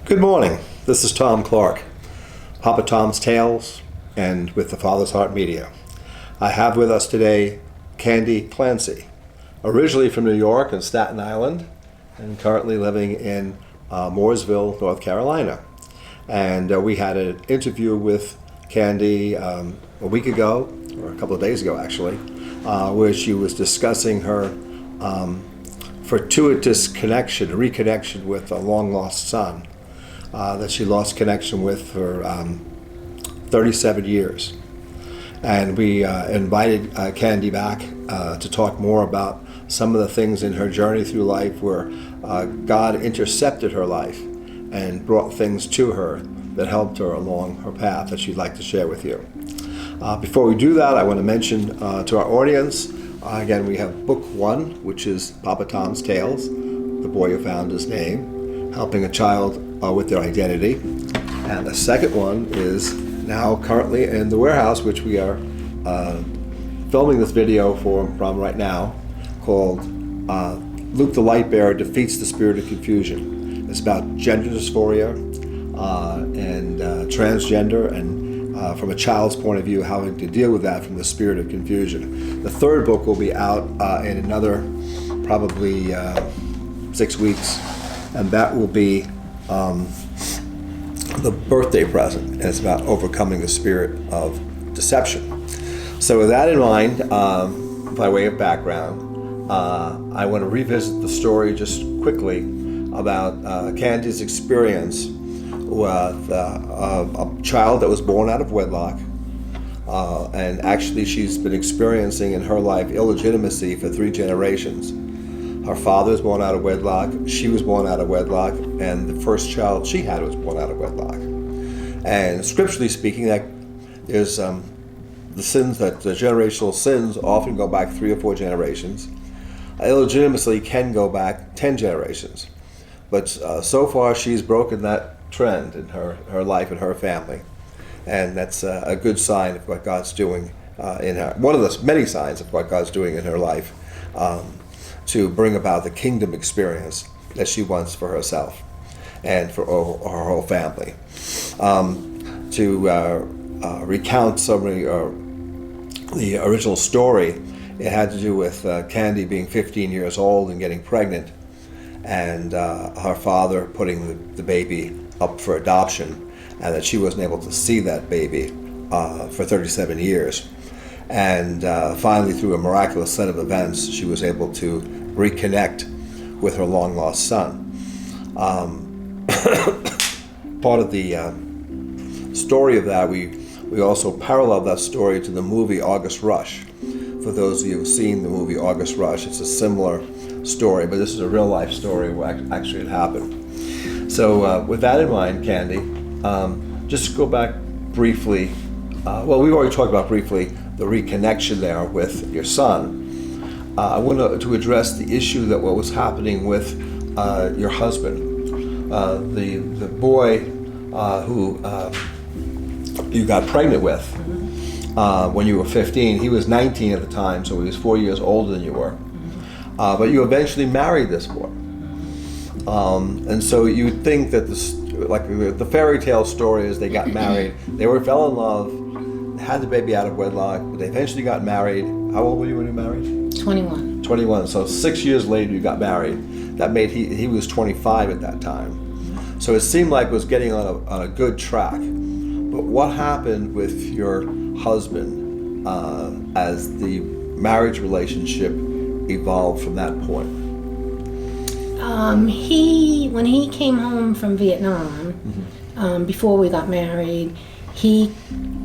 Good morning. This is Tom Clark, Papa Tom's Tales, and with the Father's Heart Media. I have with us today Candy Clancy, originally from New York and Staten Island, and currently living in Mooresville, North Carolina. And we had an interview with Candy a week ago, or a couple of days ago actually, where she was discussing her fortuitous reconnection with a long-lost son that she lost connection with for 37 years. And we invited Candy back to talk more about some of the things in her journey through life where God intercepted her life and brought things to her that helped her along her path that she'd like to share with you. Before we do that, I want to mention to our audience, again, we have book one, which is Papa Tom's Tales, The Boy Who Found His Name, helping a child with their identity. And the second one is now currently in the warehouse, which we are filming this video from right now, called Luke the Lightbearer Defeats the Spirit of Confusion. It's about gender dysphoria and transgender, and from a child's point of view, having to deal with that from the spirit of confusion. The third book will be out in another probably 6 weeks, and that will be the birthday present, and it's about overcoming the spirit of deception. So with that in mind, by way of background, I want to revisit the story just quickly about Candy's experience with a child that was born out of wedlock, and actually she's been experiencing in her life illegitimacy for 3 generations. Her father was born out of wedlock, she was born out of wedlock, and the first child she had was born out of wedlock. And scripturally speaking, that is the generational sins often go back 3 or 4 generations. Illegitimacy can go back 10 generations. But so far she's broken that trend in her life and her family. And that's a good sign of what God's doing in her. One of the many signs of what God's doing in her life to bring about the kingdom experience that she wants for herself and for her whole family. To recount some of the original story, it had to do with Candy being 15 years old and getting pregnant, and her father putting the baby up for adoption, and that she wasn't able to see that baby for 37 years. And finally, through a miraculous set of events, she was able to reconnect with her long-lost son. Part of the story of that, we also parallel that story to the movie August Rush. For those of you who've seen the movie August Rush, it's a similar story, but this is a real-life story where actually it happened. So with that in mind, Candy, just go back briefly. Well, we've already talked about briefly the reconnection there with your son. I want to address the issue that what was happening with your husband, the boy who you got pregnant with when you were 15. He was 19 at the time, so he was 4 years older than you were. But you eventually married this boy. And so you would think that the fairy tale story is they got married, fell in love, had the baby out of wedlock, but they eventually got married. How old were you when you married? 21. 21. So 6 years later you got married. That made he was 25 at that time. So it seemed like it was getting on a good track. But what happened with your husband as the marriage relationship evolved from that point? When he came home from Vietnam, before we got married, he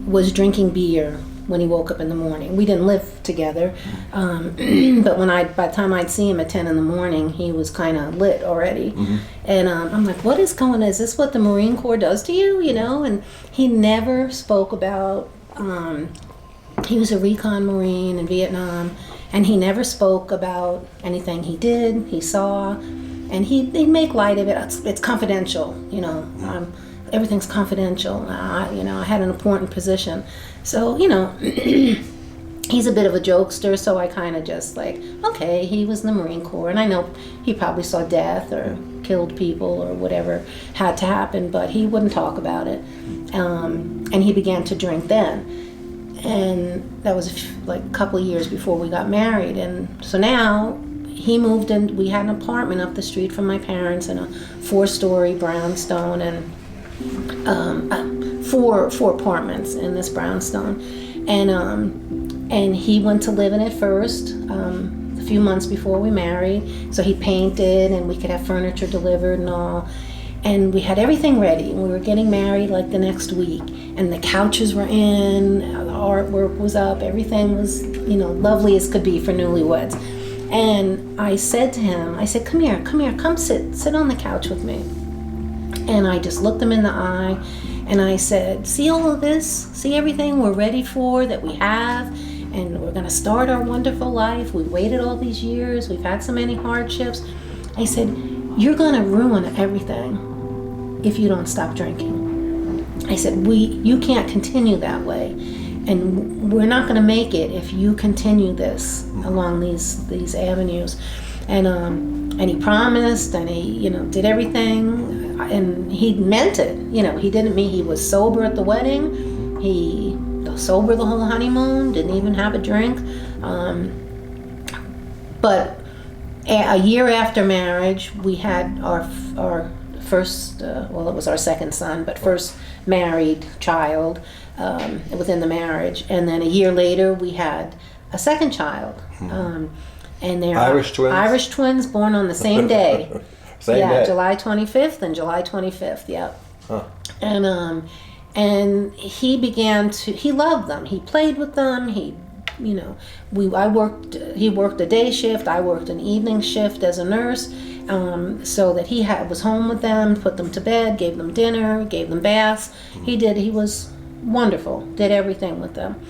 was drinking beer when he woke up in the morning. We didn't live together, but by the time I'd see him at 10 in the morning, he was kind of lit already. And I'm like, what is going on? Is this what the Marine Corps does to you? You know? And he never spoke about, he was a recon Marine in Vietnam, and he never spoke about anything he did, he saw, and he'd make light of it. It's confidential, you know. Everything's confidential. I had an important position. So, he's a bit of a jokester, so I kind of just like, okay, he was in the Marine Corps, and I know he probably saw death or killed people or whatever had to happen, but he wouldn't talk about it. And he began to drink then. And that was like a couple of years before we got married. And so now he moved in. We had an apartment up the street from my parents in a 4-story brownstone, and four apartments in this brownstone. And he went to live in it first, a few months before we married. So he painted, and we could have furniture delivered and all. And we had everything ready, and we were getting married like the next week. And the couches were in, the artwork was up, everything was, lovely as could be for newlyweds. And I said to him, come here, come sit on the couch with me. And I just looked him in the eye, and I said, see all of this? See everything we're ready for, that we have? And we're going to start our wonderful life. We've waited all these years. We've had so many hardships. I said, you're going to ruin everything if you don't stop drinking. I said, you can't continue that way. And we're not going to make it if you continue this along these avenues. And he promised, and he did everything, and he meant it. He didn't mean he was sober at the wedding. He was sober the whole honeymoon, didn't even have a drink. But a year after marriage, we had our first, it was our second son, but first married child within the marriage. And then a year later, we had a second child. And they're Irish twins born on the same day. Same day. July 25th and July 25th, yep. Huh. And he loved them. He played with them. He worked a day shift. I worked an evening shift as a nurse, so that he was home with them, put them to bed, gave them dinner, gave them baths. He was wonderful, did everything with them.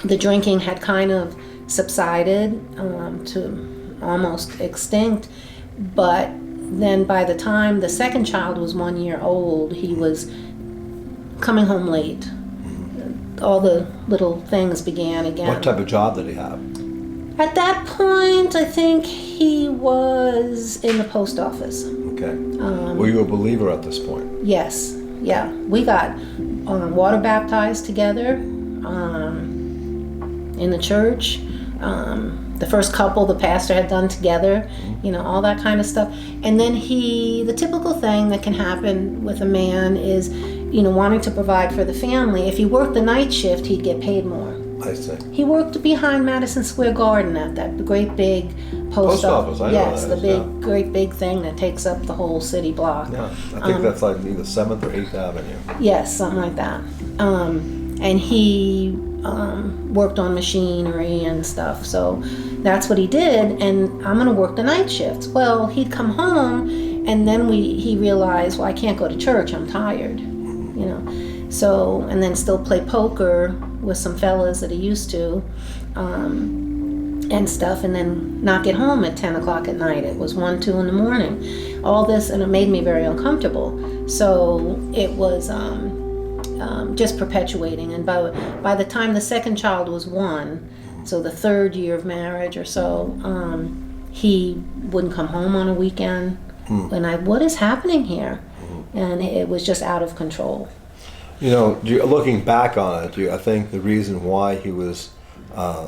The drinking had kind of subsided to almost extinct, but then by the time the second child was 1 year old, he was coming home late. All the little things began again. What type of job did he have? At that point, I think he was in the post office. Okay. Were you a believer at this point? Yes. Yeah. We got water baptized together in the church. The first couple the pastor had done together, all that kind of stuff. And then the typical thing that can happen with a man is, wanting to provide for the family. If he worked the night shift, he'd get paid more. I see. He worked behind Madison Square Garden at that great big post office. I know yes, that the great big thing that takes up the whole city block. Yeah, I think that's like either 7th or 8th Avenue. Yes, something like that. And he worked on machinery and stuff, so that's what he did. And I'm going to work the night shifts. Well, he'd come home, and then he realized, well, I can't go to church. I'm tired. So, and then still play poker with some fellas that he used to, and stuff, and then not get home at 10 o'clock at night. It was 1, 2 in the morning. All this, and it made me very uncomfortable. So it was just perpetuating. And by the time the second child was 1, so the 3rd year of marriage or so, he wouldn't come home on a weekend. And what is happening here? And it was just out of control. Looking back on it, I think the reason why he was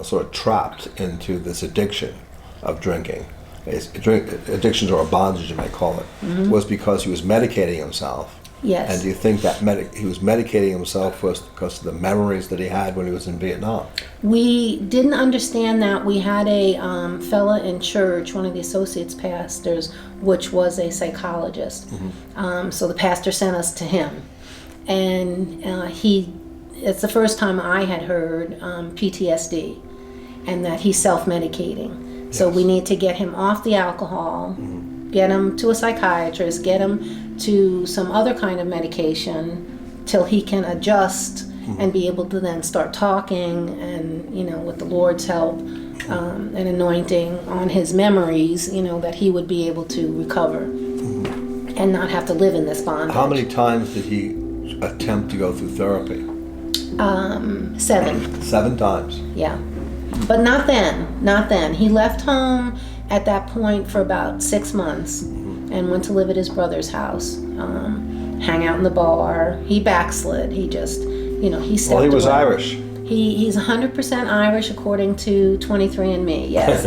sort of trapped into this addiction of drinking, addictions or a bondage you might call it, was because he was medicating himself. Yes. And do you think that he was medicating himself was because of the memories that he had when he was in Vietnam? We didn't understand that. We had a fella in church, one of the associates pastors, which was a psychologist. So the pastor sent us to him. And it's the first time I had heard PTSD, and that he's self-medicating. Yes. So we need to get him off the alcohol, get him to a psychiatrist, get him to some other kind of medication till he can adjust and be able to then start talking, and with the Lord's help and anointing on his memories, that he would be able to recover and not have to live in this bondage. How many times did he attempt to go through therapy? 7. 7 times. Yeah. But not then. He left home at that point for about 6 months and went to live at his brother's house, hang out in the bar. He backslid. He just, he stepped Well, he was away. Irish. He's 100% Irish according to 23andMe, yes.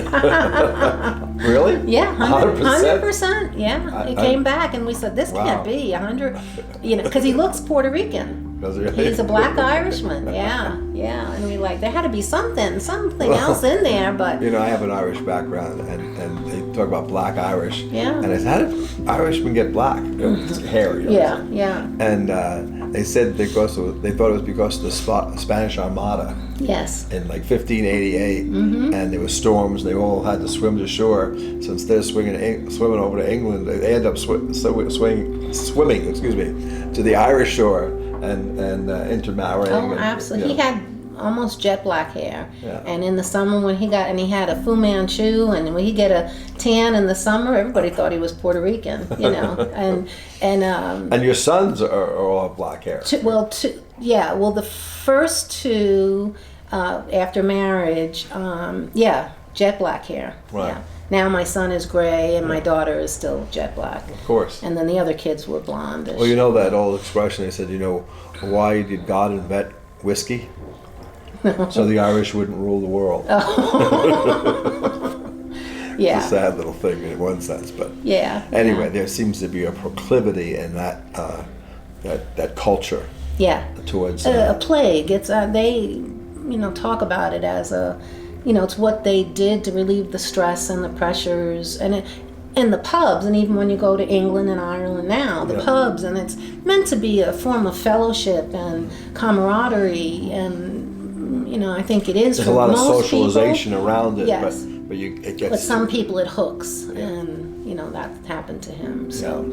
Really? Yeah, 100%? 100%, yeah. It came back and we said, this can't be 100, because he looks Puerto Rican. Does he really? He's a black Irishman, yeah. And we there had to be something else in there, but... I have an Irish background, and they talk about black Irish. Yeah. And I said, how did Irishmen get black? It's hairy. Yeah. And they said they thought it was because of the Spanish Armada. Yes. In like 1588, and there were storms. They all had to swim to shore. So instead of swimming over to England, they ended up swimming to the Irish shore and intermarrying. Oh, absolutely. He had almost jet black hair. Yeah. And in the summer when he had a Fu Manchu, and when he get a tan in the summer, everybody thought he was Puerto Rican, And your sons are all black hair. The first two after marriage, jet black hair. Right. Yeah. Now my son is gray and my daughter is still jet black. Of course. And then the other kids were blondish. Well, that old expression, they said, why did God invent whiskey? So the Irish wouldn't rule the world. Yeah. It's a sad little thing in one sense, but anyway, there seems to be a proclivity in that culture. Yeah. Towards a plague. It's they talk about it as it's what they did to relieve the stress and the pressures, and the pubs, and even when you go to England and Ireland now, the pubs, and it's meant to be a form of fellowship and camaraderie, and I think it is. There's for a lot of most socialization people. around it, yes. But some people it hooks, and that happened to him. So,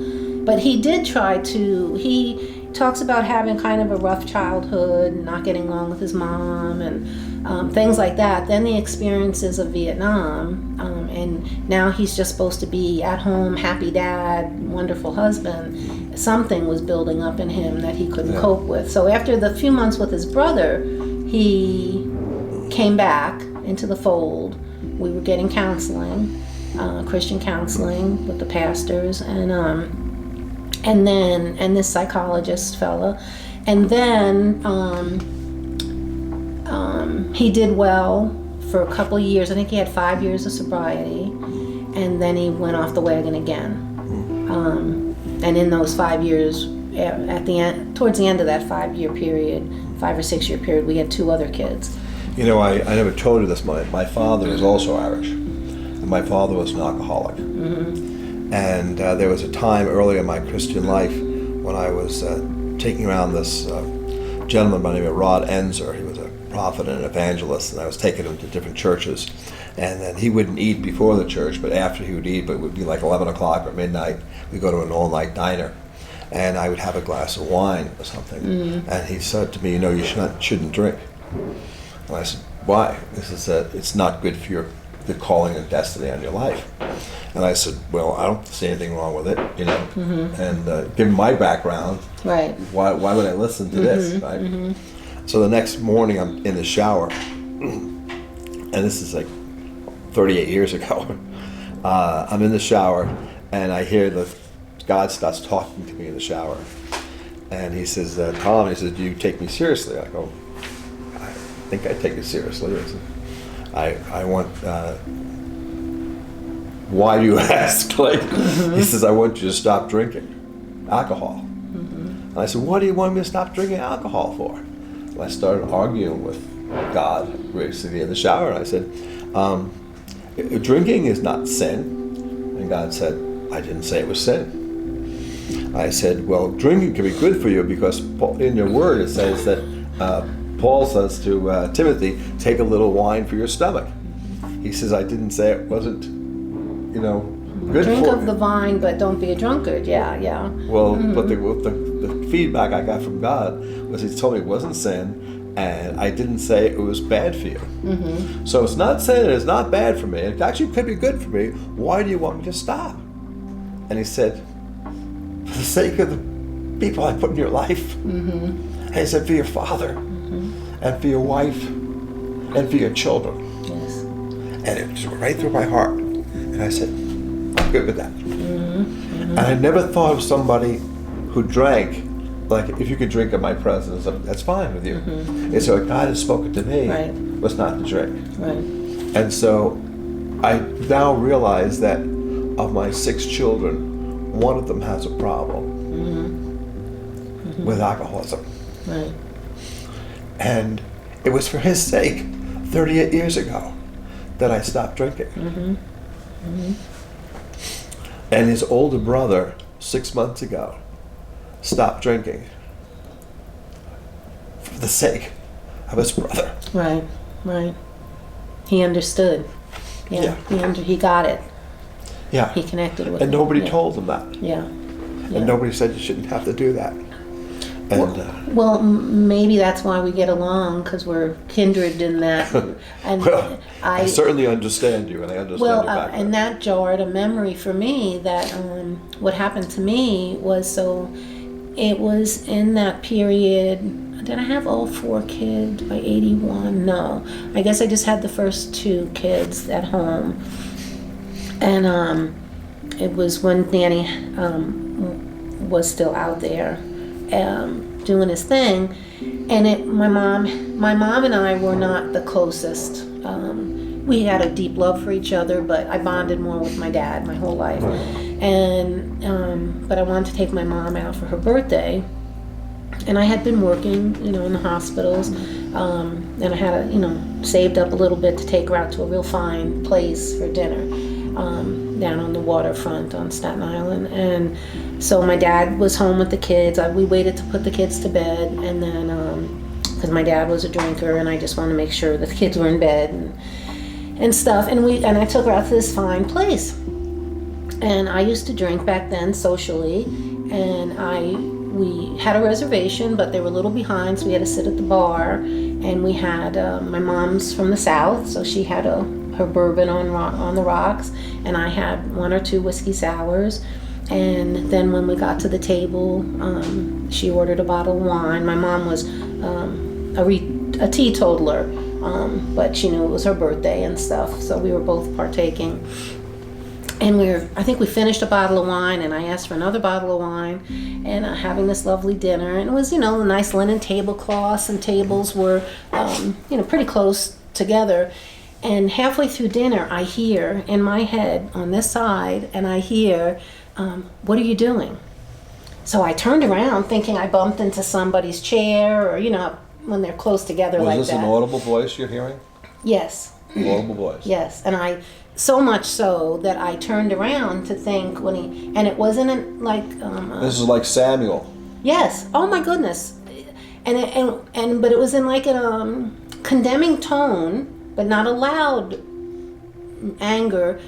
but he did try to. He talks about having kind of a rough childhood, not getting along with his mom, and things like that. Then the experiences of Vietnam, and now he's just supposed to be at home, happy dad, wonderful husband. Something was building up in him that he couldn't cope with. So after the few months with his brother, he came back into the fold. We were getting counseling, Christian counseling with the pastors, and this psychologist fella, and then he did well for a couple of years. I think he had 5 years of sobriety, and then he went off the wagon again. And in those 5 years, towards the end of that 5-year period, 5 or 6 year period, we had 2 other kids. I never told you this. My father is also Irish, and my father was an alcoholic. And there was a time early in my Christian life when I was taking around this gentleman by the name of Rod Enzer. He was a prophet and an evangelist, and I was taking him to different churches. And then he wouldn't eat before the church, but after he would eat, but it would be like 11 o'clock or midnight, we'd go to an all-night diner. And I would have a glass of wine or something. And he said to me, you shouldn't drink. And I said, why? He said, it's not good for the calling and destiny on your life. And I said, well, I don't see anything wrong with it, And given my background, right? Why would I listen to this, right? So the next morning, I'm in the shower, and this is like 38 years ago. I'm in the shower, and I hear God starts talking to me in the shower, and he says, Tom, he says, do you take me seriously? I go, I think I take it seriously. I want, why do you ask? He says, I want you to stop drinking alcohol. And I said, what do you want me to stop drinking alcohol for? And I started arguing with God, basically in the shower, and I said, drinking is not sin. And God said, I didn't say it was sin. I said, well, drinking can be good for you because in your word it says that Paul says to Timothy, take a little wine for your stomach. He says, I didn't say it wasn't, good Drink for of the vine, but don't be a drunkard. Yeah. Well, but the feedback I got from God was he told me it wasn't sin, and I didn't say it was bad for you. So it's not sin, it's not bad for me. It actually could be good for me. Why do you want me to stop? And he said, for the sake of the people I put in your life. And he said, for your father, and for your wife, and for your children. Yes. And it was right through my heart. And I said, I'm good with that. And I never thought of somebody who drank, like, if you could drink in my presence, that's fine with you. And so what God has spoken to me was not to drink. And so I now realize that of my 6 children, one of them has a problem with alcoholism. And it was for his sake 38 years ago that I stopped drinking. And his older brother, 6 months ago, stopped drinking for the sake of his brother. Right. He understood. Yeah. He got it. Yeah. He connected with it. And nobody told him that. Yeah. And nobody said you shouldn't have to do that. And well, maybe that's why we get along, because we're kindred in that. And well, I certainly understand you, and I understand your background. And that jarred a memory for me that what happened to me was, so it was in that period. Did I have all 4 kids by 81? No. I guess I just had the first 2 kids at home. And it was when Danny was still out there doing his thing. And my mom and I were not the closest. We had a deep love for each other, but I bonded more with my dad my whole life. And but I wanted to take my mom out for her birthday. And I had been working, in the hospitals, and I had, saved up a little bit to take her out to a real fine place for dinner, down on the waterfront on Staten Island. And so my dad was home with the kids. We waited to put the kids to bed, and then, because my dad was a drinker, and I just wanted to make sure that the kids were in bed and stuff. And I took her out to this fine place. And I used to drink back then socially, and we had a reservation, but they were a little behind, so we had to sit at the bar. And we had my mom's from the South, so she had her bourbon on the rocks, and I had 1 or 2 whiskey sours. And then when we got to the table, she ordered a bottle of wine. My mom was a teetotaler, but she knew it was her birthday and stuff, so we were both partaking. And I think we finished a bottle of wine, and I asked for another bottle of wine, and having this lovely dinner. And it was, nice linen tablecloths, and tables were, pretty close together. And halfway through dinner, I hear in my head on this side, and I hear, what are you doing? So I turned around thinking I bumped into somebody's chair, or, when they're close together like that. Was this an audible voice you're hearing? Yes. Audible voice. Yes, and so much so that I turned around to think and it wasn't like. This is like Samuel. Yes. Oh my goodness, but it was in like a condemning tone, but not a loud anger.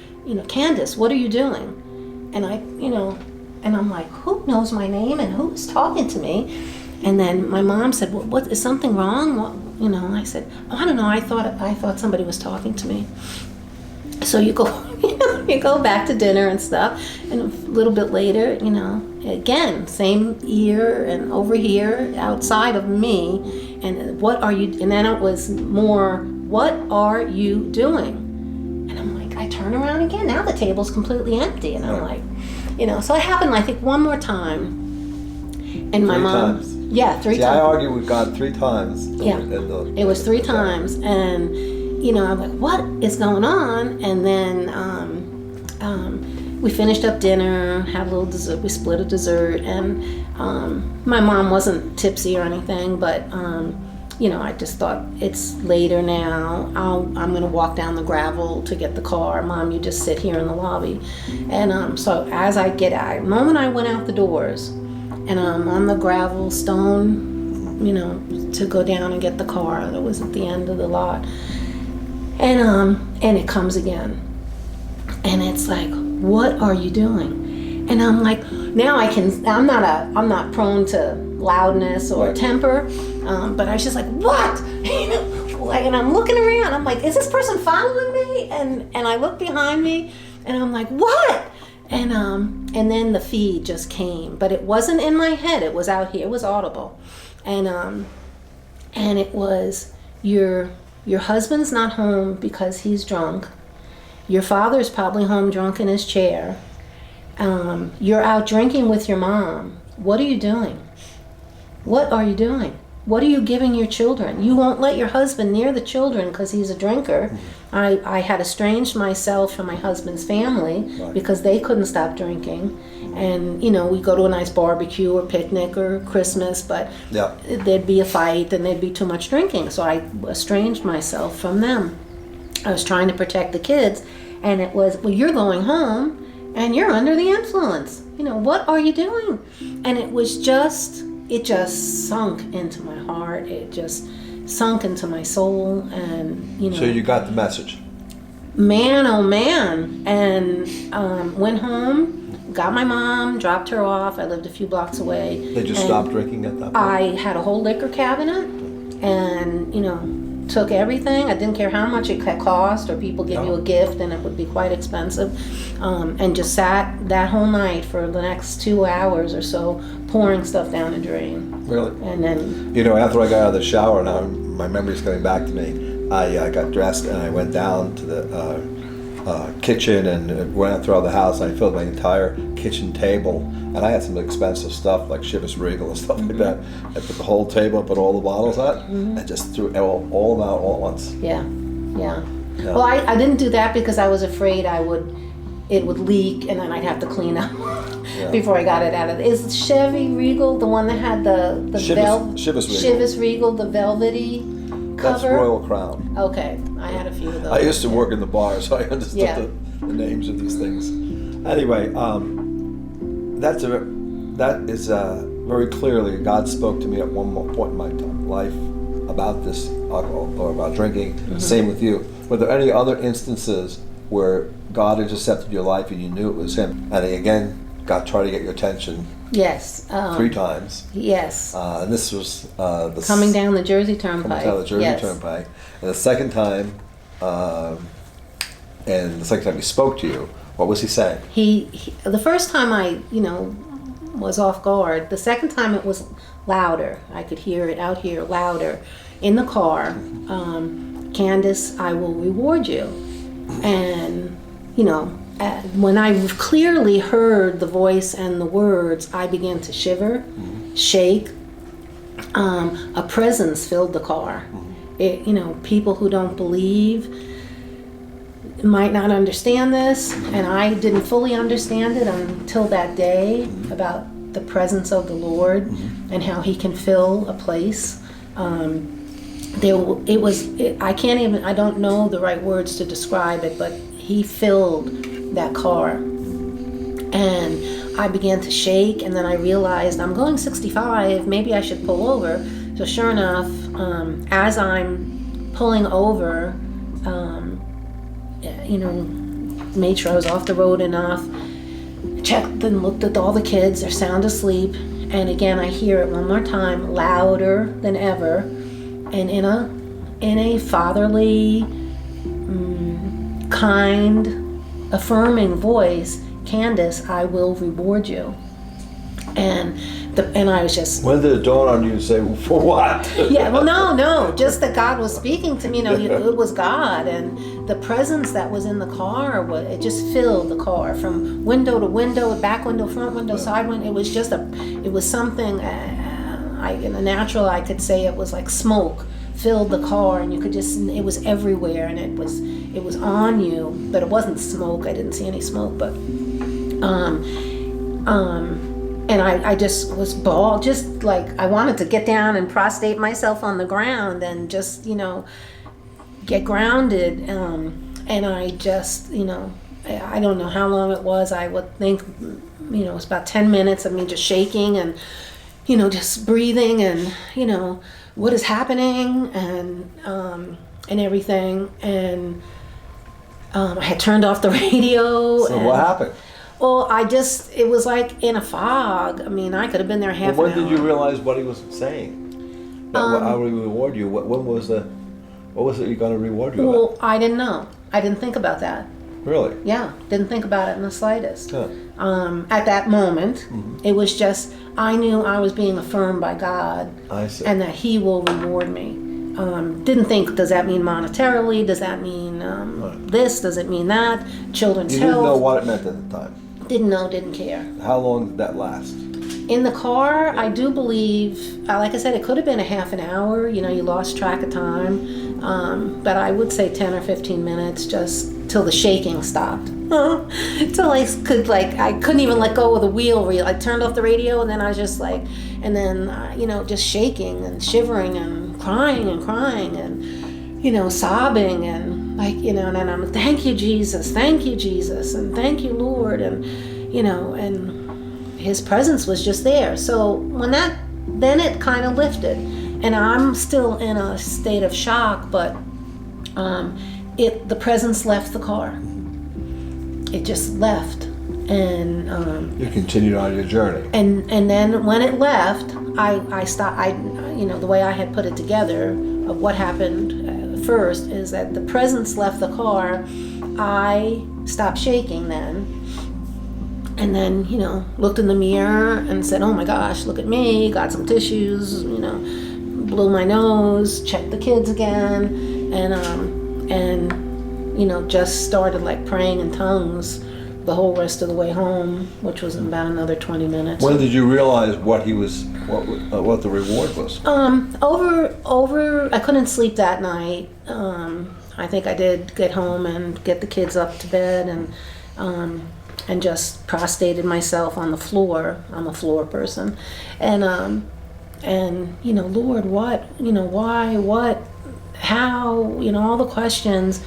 Candace, what are you doing? And and I'm like, who knows my name and who's talking to me? And then my mom said, well, what is something wrong? What, I said, oh, I don't know. I thought somebody was talking to me. So you go, you go back to dinner and stuff, and a little bit later, again, same ear and over here outside of me, and what are you? And then it was more, what are you doing? And I'm like, I turn around again. Now the table's completely empty, and I'm like, So it happened, I think, one more time, and my mom. 3 times. Yeah, 3 times. I argue with God 3 times. Yeah, it was 3 times, and. I'm like, what is going on? And then we finished up dinner, had a little dessert, we split a dessert, and my mom wasn't tipsy or anything, but I just thought, it's later now, I'm going to walk down the gravel to get the car. Mom, you just sit here in the lobby. And so as I get out, the moment I went out the doors, and I'm on the gravel stone, to go down and get the car that was at the end of the lot. And it comes again, and it's like, what are you doing? And I'm like, now I'm not prone to loudness or temper, but I was just like, what? And I'm looking around, I'm like, is this person following me? And I look behind me, and I'm like, what? And then the feed just came, but it wasn't in my head, it was out here, it was audible. And it was, your husband's not home because he's drunk, Your father's probably home drunk in his chair. You're out drinking with your mom. What are you doing? What are you doing? What are you giving your children? You won't let your husband near the children because he's a drinker. I had estranged myself from my husband's family because they couldn't stop drinking. And, we go to a nice barbecue or picnic or Christmas, but there'd be a fight and there'd be too much drinking. So I estranged myself from them. I was trying to protect the kids, and it was, well, you're going home and you're under the influence. What are you doing? And it just sunk into my heart. It just sunk into my soul, and So you got the message. Man, oh man. And went home, got my mom, dropped her off. I lived a few blocks away. They just stopped drinking at that point? I had a whole liquor cabinet, and took everything. I didn't care how much it cost, or people give you a gift and it would be quite expensive, and just sat that whole night for the next 2 hours or so pouring stuff down the drain. Really? And then after I got out of the shower, now my memory's coming back to me, I got dressed and I went down to the kitchen and went out throughout the house, and I filled my entire kitchen table, and I had some expensive stuff like Chivas Regal and stuff like that. I put the whole table, put all the bottles out, and just threw all of them out all at once. Yeah. Well, I didn't do that because I was afraid it would leak and then I'd have to clean up before I got it out of it. Is Chevy Regal the one that had the Chivas Regal, the velvety cover? That's Royal Crown. Okay, I had a few of those. I used to work in the bar, so I understood the names of these things. Anyway, that is very clearly God spoke to me at one point in my life about this alcohol or about drinking. Same with you. Were there any other instances where God intercepted your life and you knew it was Him, and He again tried to get your attention? Yes. 3 times. Yes. And this was coming down the Jersey Turnpike. Turnpike. And the second time, He spoke to you, what was He saying? He the first time I, was off guard. The second time it was louder. I could hear it out here louder in the car. Candace, I will reward you. And, when I clearly heard the voice and the words, I began to shiver, shake. A presence filled the car. People who don't believe might not understand this, and I didn't fully understand it until that day, about the presence of the Lord and how He can fill a place. I don't know the right words to describe it, but He filled that car, and I began to shake, and then I realized I'm going 65, maybe I should pull over. So sure enough, as I'm pulling over, made sure I was off the road enough, checked and looked at all the kids, they're sound asleep, and again I hear it one more time, louder than ever, and in a fatherly, kind, affirming voice, Candace, I will reward you. And I was just... When did it dawn on you to say, for what? Yeah, well, no, just that God was speaking to me. It was God, and the presence that was in the car, it just filled the car from window to window, back window, front window, side window. It was something, in the natural, I could say it was like smoke filled the car, and you could it was everywhere, and it was on you, but it wasn't smoke. I didn't see any smoke, but and I just was bald, just like I wanted to get down and prostrate myself on the ground and just, get grounded. And I just, I don't know how long it was. I would think, it was about 10 minutes of me just shaking and, just breathing and, what is happening and everything. And I had turned off the radio. So what happened? Well, it was like in a fog. I mean, I could have been there half an hour. When did you realize what He was saying? I will reward you. What was it you're going to reward you Well, about? I didn't know. I didn't think about that. Really? Yeah, didn't think about it in the slightest. Huh. At that moment, it was just, I knew I was being affirmed by God. I see. And that He will reward me. Didn't think, does that mean monetarily? Does that mean this? Does it mean that? Children's You health. didn't know what it meant at the time. Didn't know, didn't care. How long did that last? In the car, I do believe, like I said, it could have been a half an hour. You lost track of time. But I would say 10 or 15 minutes, just till the shaking stopped. Till I couldn't even let go of the wheel. I turned off the radio, and then I was just like, and then, just shaking and shivering and crying and, sobbing and and then I'm, thank you, Jesus, and thank you, Lord. And, and his presence was just there. So when then it kind of lifted, and I'm still in a state of shock, but the presence left the car. It just left, and you continued on your journey. And then when it left, I stopped. The way I had put it together of what happened first is that the presence left the car. I stopped shaking then. And then, looked in the mirror and said, oh my gosh, look at me, got some tissues, blew my nose, checked the kids again, and just started like praying in tongues the whole rest of the way home, which was about another 20 minutes. When did you realize what the reward was? I couldn't sleep that night. I think I did get home and get the kids up to bed and just prostrated myself on the floor. I'm a floor person. And Lord, what, why, what, how, all the questions.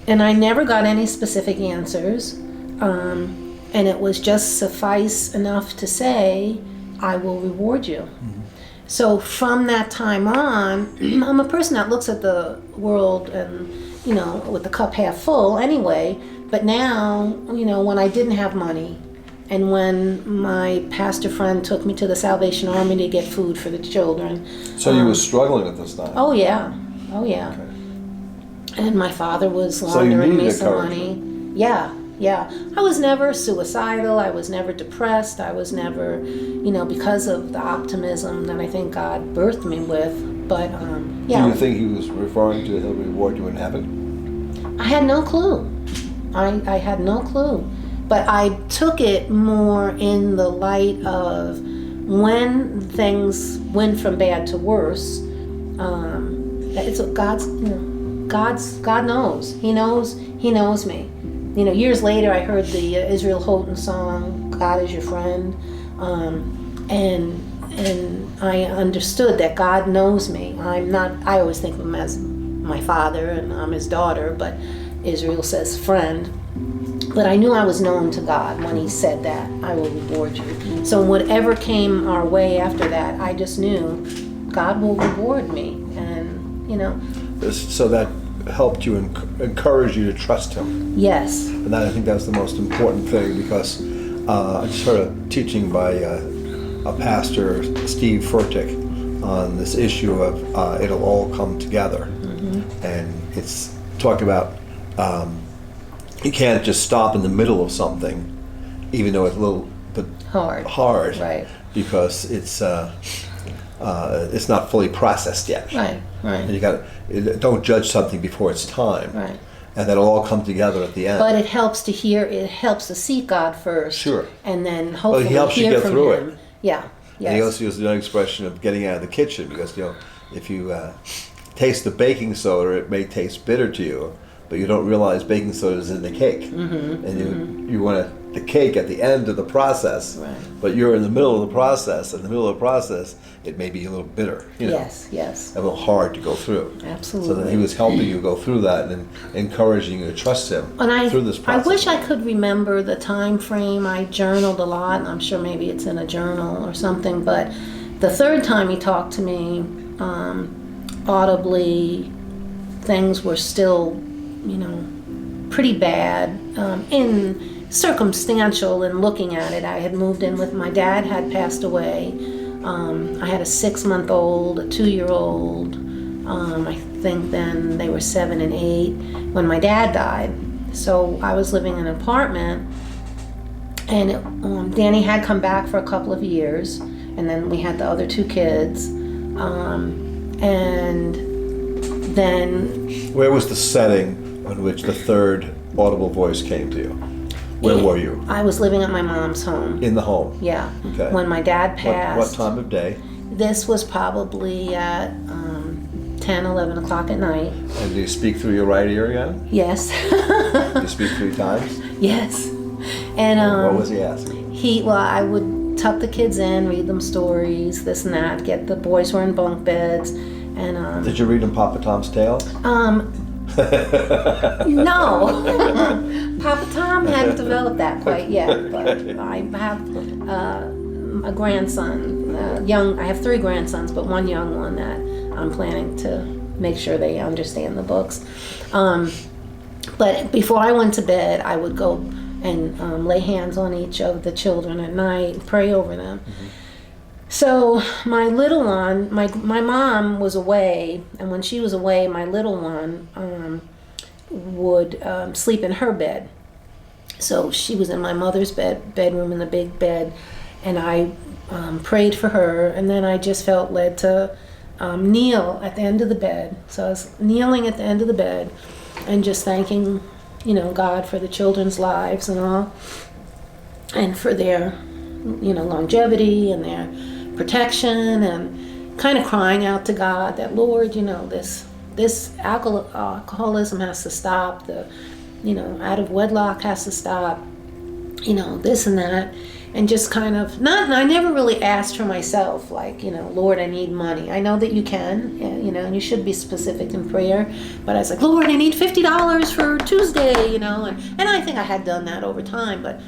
And I never got any specific answers. And it was just suffice enough to say, I will reward you. Mm-hmm. So from that time on, I'm a person that looks at the world and, with the cup half full anyway. But now, when I didn't have money, and when my pastor friend took me to the Salvation Army to get food for the children. So you were struggling at this time? Oh yeah. Okay. And my father was laundering me some money. Yeah. I was never suicidal. I was never depressed. I was never, because of the optimism that I think God birthed me with. But yeah. Do you think he was referring to he'll reward you in heaven? I had no clue. I had no clue. But I took it more in the light of when things went from bad to worse. It's God knows. He knows me. Years later, I heard the Israel Houghton song, "God is your friend," and I understood that God knows me. I always think of him as my father, and I'm his daughter, but Israel says friend. But I knew I was known to God when he said that, I will reward you. So whatever came our way after that, I just knew God will reward me. And, So that helped you, encourage you to trust him. Yes. And I think that's the most important thing, because I just heard a teaching by a pastor, Steve Furtick, on this issue of it'll all come together. Mm-hmm. And it's talking about you can't just stop in the middle of something, even though it's a little bit hard, right? Because it's not fully processed yet. Right. And don't judge something before it's time. Right. And that'll all come together at the end. But it helps to seek God first. Sure. And then hopefully he helps you get from through him. it. Yeah. Yes. And he also uses another expression of getting out of the kitchen, because if you taste the baking soda, it may taste bitter to you, but you don't realize baking soda is in the cake. Mm-hmm. And you want the cake at the end of the process, right. But you're in the middle of the process. In the middle of the process, it may be a little bitter. Yes. A little hard to go through. Absolutely. So then he was helping you go through that and encouraging you to trust him through this process. I wish I could remember the time frame. I journaled a lot, and I'm sure maybe it's in a journal or something, but the third time he talked to me audibly, things were still, pretty bad in circumstantial in looking at it. I had moved in with my dad, had passed away. I had a 6-month-old, a 2-year-old. I think then they were 7 and 8 when my dad died. So I was living in an apartment, and Danny had come back for a couple of years, and then we had the other 2 kids. And then Where was the setting in which the third audible voice came to you? Where were you? I was living at my mom's home. In the home? Yeah. Okay. When my dad passed. What time of day? This was probably at 10, 11 o'clock at night. And do you speak through your right ear again? Yes. Do you speak 3 times? Yes. And What was he asking? I would tuck the kids in, read them stories, this and that. The boys were in bunk beds, and Did you read him Papa Tom's Tale? No. Papa Tom hadn't developed that quite yet, but I have a grandson, young. I have 3 grandsons, but one young one that I'm planning to make sure they understand the books. But before I went to bed, I would go and lay hands on each of the children at night, pray over them. Mm-hmm. So my little one, my mom was away, and when she was away, my little one would sleep in her bed. So she was in my mother's bedroom in the big bed, and I prayed for her, and then I just felt led to kneel at the end of the bed. So I was kneeling at the end of the bed and just thanking, God for the children's lives and all, and for their, longevity and their protection, and kind of crying out to God that, Lord, this alcoholism has to stop, the out of wedlock has to stop, this and that, and just kind of I never really asked for myself, like, Lord, I need money. I know that you can, and you should be specific in prayer, but I was like, Lord, I need $50 for Tuesday, and I think I had done that over time, but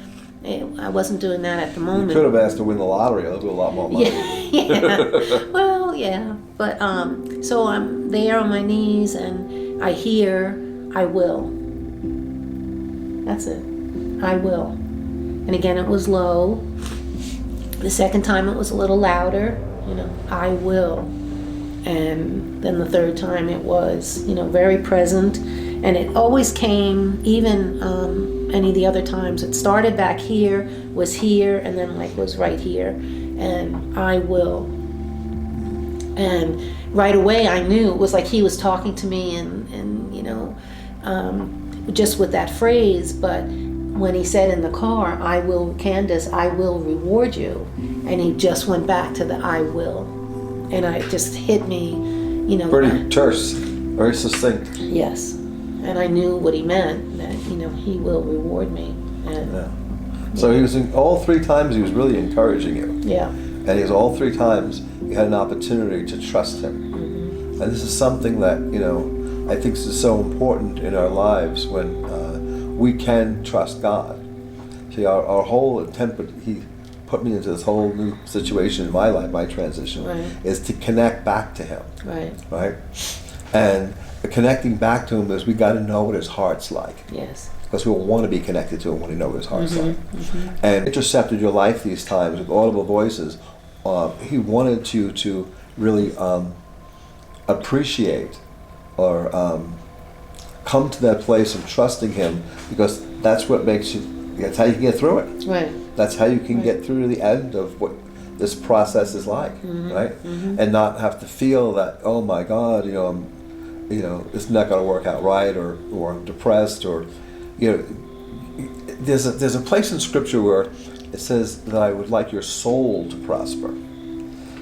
I wasn't doing that at the moment. You could have asked to win the lottery. I'll do a lot more money. Yeah. Well, yeah. But so I'm there on my knees and I hear, I will. That's it. I will. And again, it was low. The second time it was a little louder. I will. And then the third time it was, very present. And it always came, even any of the other times. It started back here, was here, and then was right here. And I will. And right away I knew it was like he was talking to me and just with that phrase. But when he said in the car, I will, Candace, I will reward you. And he just went back to the I will. And it just hit me, Pretty terse, very succinct. Yes. And I knew what he meant, that, he will reward me. And, yeah. So he was all 3 times he was really encouraging you. Yeah. And he was all 3 times you had an opportunity to trust him. Mm-hmm. And this is something that, I think is so important in our lives when we can trust God. See, our whole attempt, he put me into this whole new situation in my life, my transition, right, is to connect back to him. Right. Right? And connecting back to him is we got to know what his heart's like. Yes. Because we'll want to be connected to him when we know what his heart's Mm-hmm. like. Mm-hmm. And intercepted your life these times with audible voices. He wanted you to really appreciate or come to that place of trusting him, because that's what makes you, that's how you can get through it. Right. That's how you can Right. get through to the end of what this process is like, Mm-hmm. right? Mm-hmm. And not have to feel that, oh my God, it's not going to work out right, or I'm depressed, or, there's a place in Scripture where it says that I would like your soul to prosper.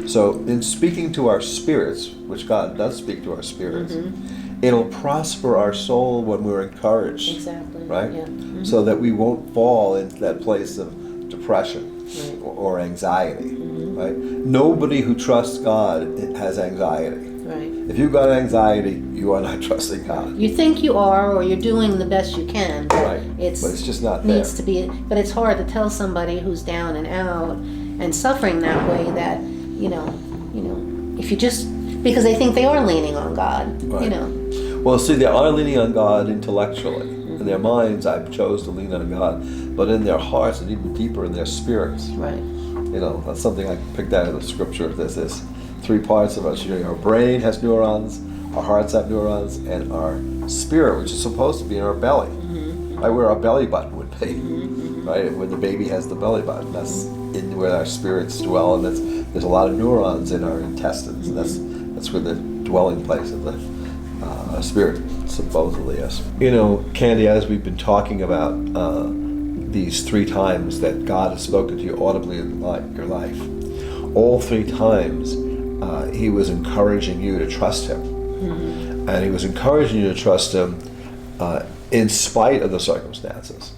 So in speaking to our spirits, which God does speak to our spirits, Mm-hmm. it'll prosper our soul when we're encouraged. Exactly. Right? Yeah. Mm-hmm. So that we won't fall into that place of depression, Right. or anxiety. Mm-hmm. Right? Nobody who trusts God has anxiety. Right. If you've got anxiety, you are not trusting God. You think you are, or you're doing the best you can, but Right. But it's just not needs there. to be. But it's hard to tell somebody who's down and out and suffering that way that if you just, because they think they are leaning on God. Right. Well, see, they are leaning on God intellectually. In their minds, I chose to lean on God, but in their hearts and even deeper in their spirits, Right. That's something I picked out of the Scripture. There's this 3 parts of us. Our brain has neurons, our hearts have neurons, and our spirit, which is supposed to be in our belly, right where our belly button would be. right? Where the baby has the belly button, that's where our spirits dwell, and there's a lot of neurons in our intestines, and that's where the dwelling place of the spirit supposedly is. You know, Candy, as we've been talking about these 3 times that God has spoken to you audibly in your life, all 3 times he was encouraging you to trust him. Mm-hmm. And he was encouraging you to trust him in spite of the circumstances.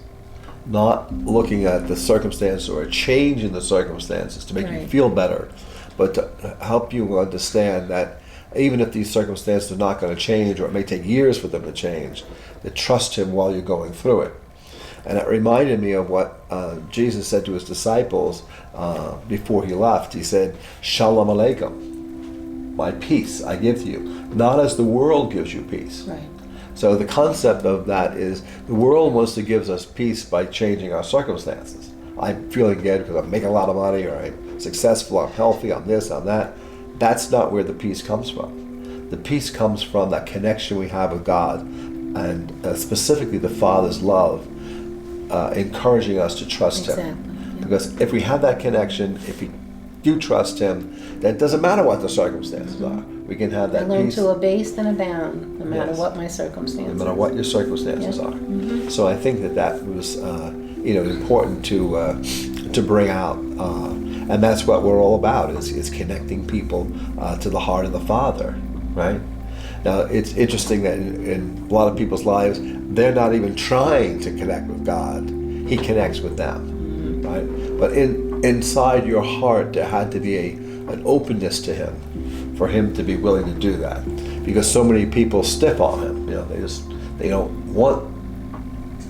Not looking at the circumstances or a change in the circumstances to make you feel better, but to help you understand that even if these circumstances are not going to change, or it may take years for them to change, to trust him while you're going through it. And it reminded me of what Jesus said to his disciples before he left. He said, Shalom Aleichem, my peace I give to you, not as the world gives you peace. Right. So the concept of that is the world wants to give us peace by changing our circumstances. I'm feeling good because I'm making a lot of money, or I'm successful, I'm healthy, I'm this, I'm that. That's not where the peace comes from. The peace comes from that connection we have with God, and specifically the Father's love, encouraging us to trust him. Because if we have that connection, if we do trust him, then it doesn't matter what the circumstances are. We can have that peace. I learn peace. to abase and abound, no matter what my circumstances. No matter what your circumstances are. Mm-hmm. So I think that was important to bring out. And that's what we're all about, is connecting people to the heart of the Father, right? Now, it's interesting that in a lot of people's lives, they're not even trying to connect with God. He connects with them, right? But inside your heart, there had to be an openness to him, for him to be willing to do that. Because so many people stiff on him. You know, they don't want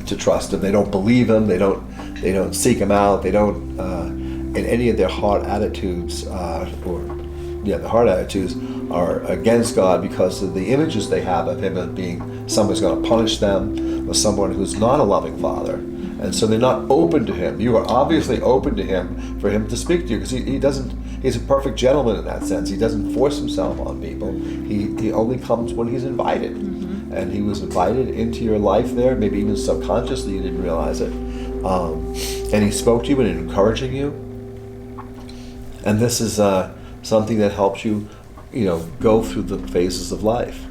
to trust him. They don't believe him. They don't seek him out. They don't. In any of their heart attitudes, the heart attitudes are against God because of the images they have of him as being someone who's going to punish them, or someone who's not a loving father. And so they're not open to him. You are obviously open to him for him to speak to you, because he's a perfect gentleman in that sense. He doesn't force himself on people. He only comes when he's invited. Mm-hmm. And he was invited into your life there, maybe even subconsciously you didn't realize it. And he spoke to you and encouraging you. And this is something that helps you, go through the phases of life.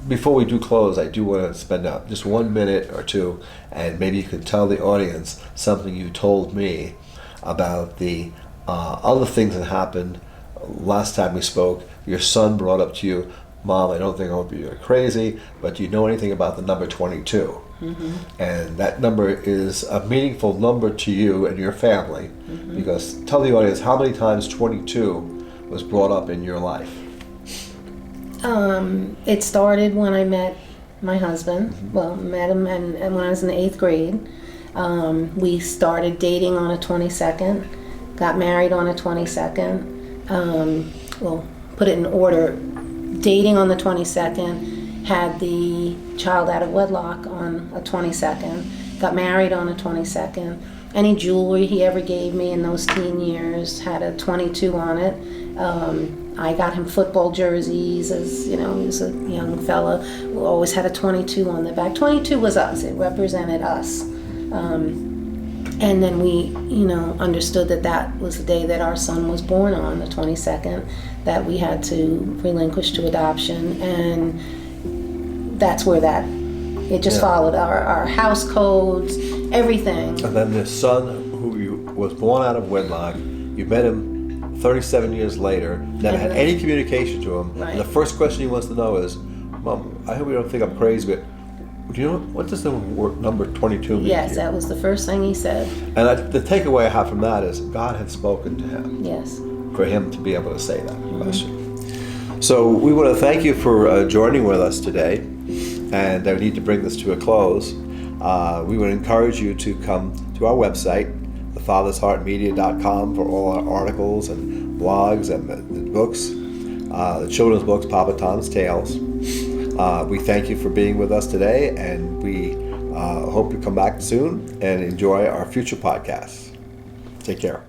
Before we do close, I do want to spend just 1 minute or 2, and maybe you could tell the audience something you told me about the other things that happened last time we spoke. Your son brought up to you, Mom, I don't think I hope you're crazy, but do you know anything about the number 22? Mm-hmm. And that number is a meaningful number to you and your family, mm-hmm. because tell the audience how many times 22 was brought up in your life. It started when I met my husband. Mm-hmm. Well, met him and when I was in the 8th grade. We started dating on a 22nd, got married on a 22nd. Put it in order. Dating on the 22nd, had the child out of wedlock on a 22nd, got married on a 22nd. Any jewelry he ever gave me in those teen years had a 22 on it. I got him football jerseys, as he was a young fella who always had a 22 on the back. 22 was us, it represented us. And then we, understood that was the day that our son was born on, the 22nd, that we had to relinquish to adoption. And that's where it just followed our house codes, everything. And then the son who was born out of wedlock, you met him 37 years later, never had any communication to him. Right. And the first question he wants to know is, Mom, I hope you don't think I'm crazy, but do you know what does the word number 22 mean? Yes, that was the first thing he said. And the takeaway I have from that is God had spoken to him. Yes. For him to be able to say that question. So we want to thank you for joining with us today, and I need to bring this to a close. We would encourage you to come to our website, thefathersheartmedia.com, for all our articles and blogs and the books, the children's books, Papa Tom's Tales. We thank you for being with us today, and we hope you come back soon and enjoy our future podcasts. Take care.